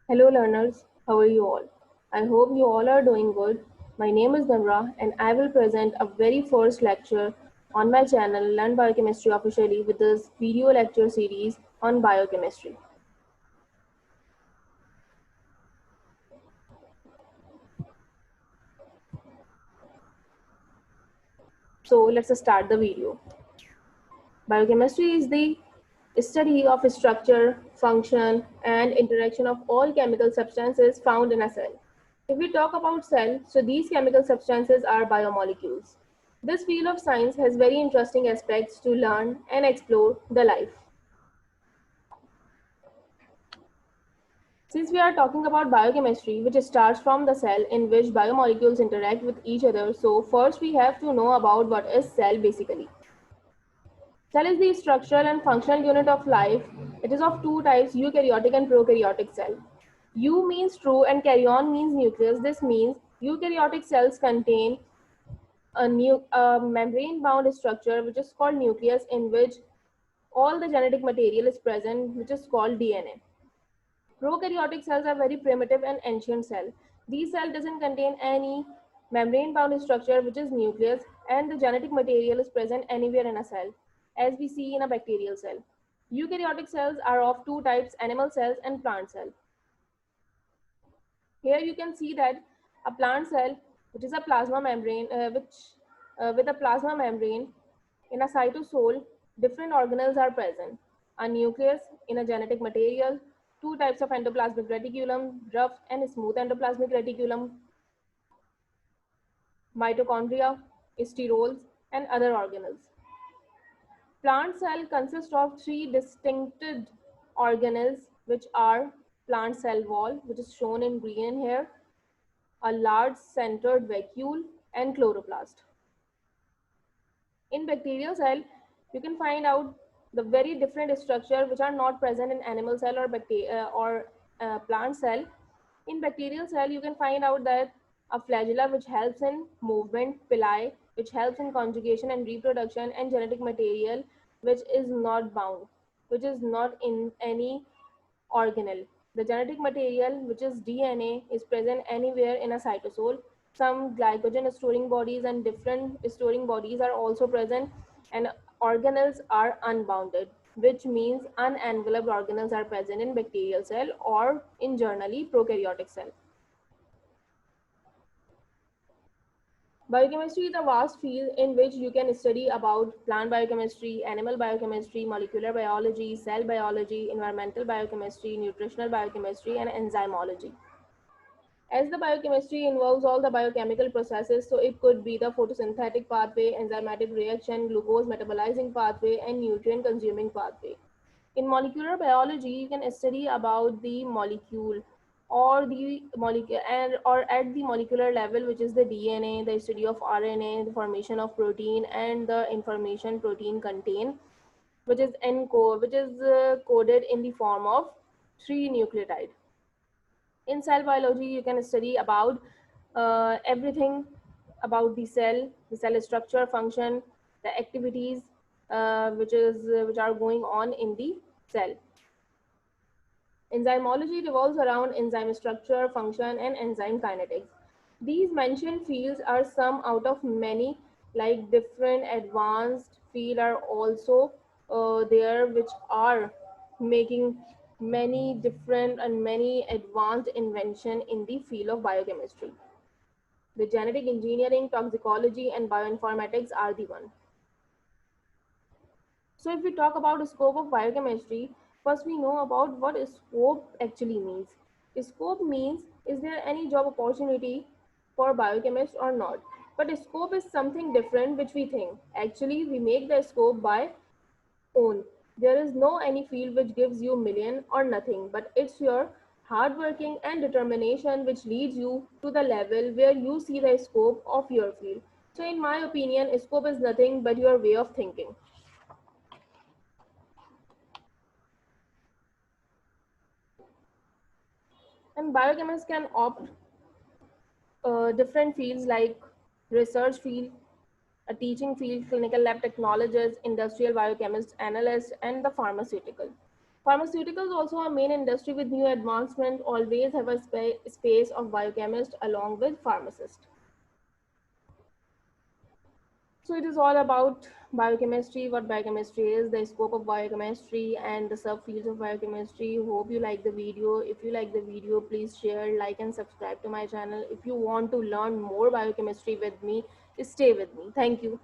Hello learners, how are you all? I hope you all are doing good. My name is Namra and I will present a very first lecture on my channel Learn Biochemistry Officially with this video lecture series on biochemistry. So let's start the video. Biochemistry is the study of structure, function, and interaction of all chemical substances found in a cell. If we talk about cell, so these chemical substances are biomolecules. This field of science has very interesting aspects to learn and explore the life. Since we are talking about biochemistry, which starts from the cell in which biomolecules interact with each other, so first we have to know about what is cell basically. Cell is the structural and functional unit of life. It is of two types, eukaryotic and prokaryotic cell. Eu means true and karyon means nucleus. This means eukaryotic cells contain a membrane-bound structure which is called nucleus in which all the genetic material is present, which is called DNA. Prokaryotic cells are very primitive and ancient cell. These cell doesn't contain any membrane-bound structure which is nucleus, and the genetic material is present anywhere in a cell, as we see in a bacterial cell. Eukaryotic cells are of two types, animal cells and plant cell. Here you can see that a plant cell, which is a plasma membrane, with a plasma membrane in a cytosol, different organelles are present. A nucleus in a genetic material, two types of endoplasmic reticulum, rough and smooth endoplasmic reticulum, mitochondria, sterols, and other organelles. Plant cell consists of three distincted organelles, which are plant cell wall, which is shown in green here, a large centered vacuole, and chloroplast. In bacterial cell, you can find out the very different structure which are not present in animal cell or plant cell. In bacterial cell, you can find out that a flagella which helps in movement, pili which helps in conjugation and reproduction, and genetic material which is not bound, which is not in any organelle. The genetic material, which is DNA, is present anywhere in a cytosol. Some glycogen storing bodies and different storing bodies are also present, and organelles are unbounded, which means unenveloped organelles are present in bacterial cell or in generally prokaryotic cell. Biochemistry is a vast field in which you can study about plant biochemistry, animal biochemistry, molecular biology, cell biology, environmental biochemistry, nutritional biochemistry, and enzymology. As the biochemistry involves all the biochemical processes, so it could be the photosynthetic pathway, enzymatic reaction, glucose metabolizing pathway, and nutrient consuming pathway. In molecular biology, you can study about the molecule or the molecule or at the molecular level, which is the DNA, the study of RNA, the formation of protein, and the information protein contain, which is coded in the form of three nucleotide. In cell biology, you can study about everything about the cell structure, function, the activities which are going on in the cell. Enzymology revolves around enzyme structure, function, and enzyme kinetics. These mentioned fields are some out of many, like different advanced fields are also there, which are making many different and many advanced invention in the field of biochemistry. The genetic engineering, toxicology, and bioinformatics are the one. So if we talk about the scope of biochemistry, first we know about what scope actually means. Scope means, is there any job opportunity for biochemists or not? But scope is something different which we think. Actually, we make the scope by own. There is no any field which gives you million or nothing, but it's your hard working and determination which leads you to the level where you see the scope of your field. So in my opinion, scope is nothing but your way of thinking. And biochemists can opt different fields like research field, a teaching field, clinical lab technologist, industrial biochemist, analyst, and the pharmaceutical. Pharmaceuticals also a main industry with new advancement always have a space of biochemist along with pharmacist. So it is all about biochemistry, what biochemistry is, the scope of biochemistry and the subfields of biochemistry. Hope you like the video. If you like the video, please share, like and subscribe to my channel. If you want to learn more biochemistry with me, stay with me. Thank you.